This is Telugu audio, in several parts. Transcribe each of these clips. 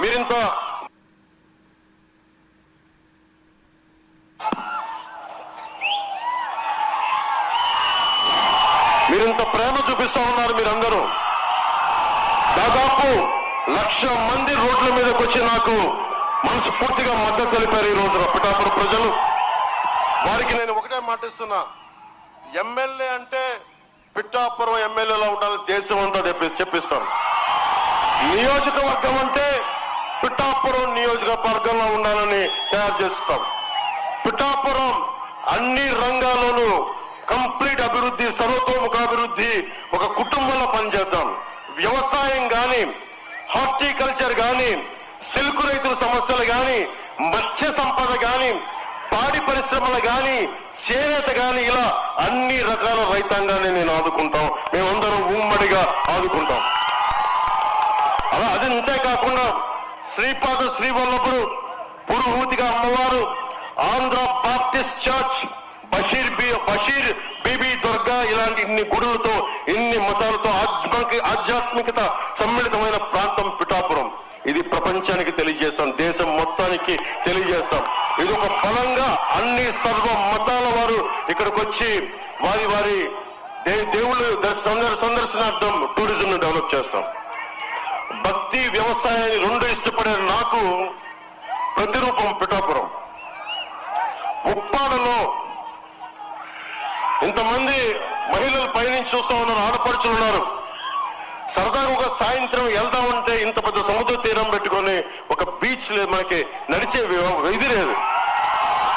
మీరింత ప్రేమ చూపిస్తా ఉన్నారు. మీరందరూ దాదాపు 1,00,000 మంది రోడ్ల మీదకి వచ్చి నాకు మనస్ఫూర్తిగా మద్దతు తెలిపారు. ఈ రోజు పిఠాపురం ప్రజలు, వారికి నేను ఒకటే మాటిస్తున్నా, ఎమ్మెల్యే అంటే పిఠాపురం ఎమ్మెల్యేలా ఉండాలి, దేశం అంతా చెప్పిస్తాను. నియోజకవర్గం అంటే పిఠాపురం నియోజకవర్గంలో ఉండాలని తయారు చేస్తాం. పిఠాపురం అన్ని రంగాల్లోనూ కంప్లీట్ అభివృద్ధి, సర్వతోముఖాభివృద్ధి ఒక కుటుంబంలో పనిచేద్దాం. వ్యవసాయం కానీ, హార్టికల్చర్ కానీ, సిల్క్ రైతుల సమస్యలు కానీ, మత్స్య సంపద కానీ, పాడి పరిశ్రమలు కానీ, చేనేత కానీ, ఇలా అన్ని రకాల రైతాంగాన్ని నేను ఆదుకుంటాం. మేమందరం ఉమ్మడిగా ఆదుకుంటాం. అలా అది అంతేకాకుండా శ్రీపాద శ్రీవల్లభుడు పురుహూతిగా అమ్మవారు, ఆంధ్ర బాప్టిస్ట్ చర్చ్, బషీర్ బీబీ దుర్గా, ఇలాంటి ఇన్ని గుడులతో, ఇన్ని మతాలతో ఆధ్యాత్మికత సమ్మిళితమైన ప్రాంతం పిఠాపురం. ఇది ప్రపంచానికి తెలియజేస్తాం, దేశం మొత్తానికి తెలియజేస్తాం. ఇది ఒక బలంగా అన్ని సర్వ మతాల వారు ఇక్కడికి వచ్చి వారి దేవుళ్ళు సందర్శనార్థం టూరిజం డెవలప్ చేస్తాం. భక్తి వ్యవసాయాన్ని రెండు ఇష్టపడే నాకు ప్రతిరూపం పిఠాపురం. ఉప్పాడలో ఇంతమంది మహిళలు పైనుంచి చూస్తూ ఉన్నారు, ఆడపడుచులు ఉన్నారు. సరదాగా ఒక సాయంత్రం వెళ్దామంటే ఇంత పెద్ద సముద్ర తీరం పెట్టుకొని ఒక బీచ్ లేదు, మనకి నడిచే ఇది లేదు.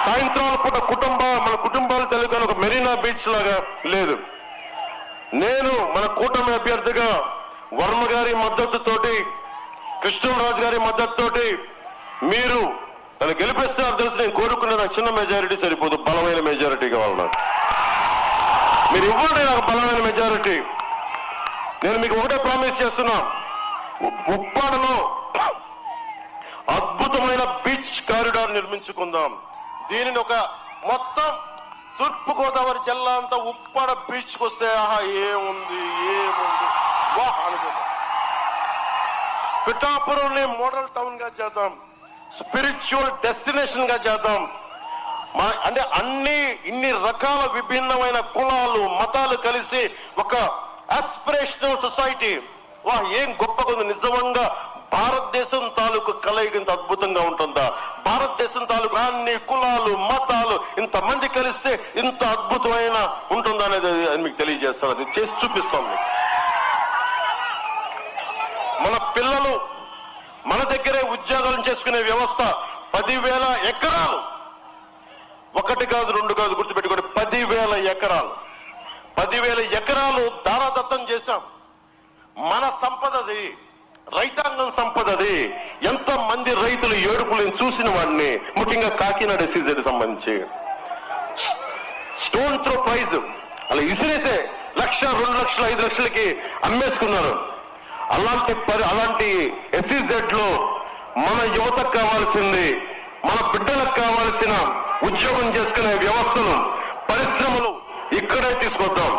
సాయంత్రాల పూట మన కుటుంబాలు తెలుగుని ఒక మెరీనా బీచ్ లాగా లేదు. నేను మన కూటమి అభ్యర్థిగా వర్మ గారి మద్దతుతోటి, కృష్ణరాజు గారి మద్దతుతోటి మీరు నన్ను గెలిపిస్తారు తెలుసు. నేను కోరుకునే నాకు చిన్న మెజారిటీ సరిపోదు, బలమైన మెజారిటీ కావాలి నాకు. మీరు ఇవ్వండి నాకు బలమైన మెజారిటీ. నేను మీకు ఒకటే ప్రామిస్ చేస్తున్నా, ఉప్పాడలో అద్భుతమైన బీచ్ కారిడార్ నిర్మించుకుందాం. దీనిని ఒక మొత్తం తూర్పుగోదావరి జిల్లా అంతా ఉప్పాడ బీచ్కి వస్తే ఆహా ఏముంది వా అనుకుందాం. పిఠాపురంని మోడల్ టౌన్ గా చేద్దాం, స్పిరిచువల్ డెస్టినేషన్ గా చేద్దాం. అంటే ఇన్ని రకాల విభిన్నమైన కులాలు మతాలు కలిసి ఒక ఆస్పిరేషనల్ సొసైటీ. వా ఏం గొప్పగా ఉంది నిజంగా. భారతదేశం తాలూకు కలయిక ఇంత అద్భుతంగా ఉంటుందా? భారతదేశం తాలూకు అన్ని కులాలు మతాలు ఇంతమంది కలిస్తే ఇంత అద్భుతమైన ఉంటుందా అనేది మీకు తెలియజేస్తాను. అది చేసి చూపిస్తాం మీకు. మన పిల్లలు మన దగ్గరే ఉద్యోగాలు చేసుకునే వ్యవస్థ 10,000 ఎకరాలు, 1 కాదు 2 కాదు, గుర్తుపెట్టుకోండి, 10,000 ఎకరాలు. 10,000 ఎకరాలు దారాదత్తం చేశాం. మన సంపదది, రైతాంగం సంపదది. ఎంత మంది రైతులు ఏడుపులను చూసిన వాడిని, ముఖ్యంగా కాకినాడ సీజన్ సంబంధించి స్టోన్ త్రో ప్రైజ్ అలా ఇసిరేసే 1,00,000, 2,00,000, 5,00,000కి అమ్మేసుకున్నారు. అలాంటి ఎస్ఈజెడ్ లో మన యువతకు కావాల్సింది, మన బిడ్డలకు కావాల్సిన ఉద్యోగం చేసుకునే వ్యవస్థలు, పరిశ్రమలు ఇక్కడే తీసుకొద్దాం.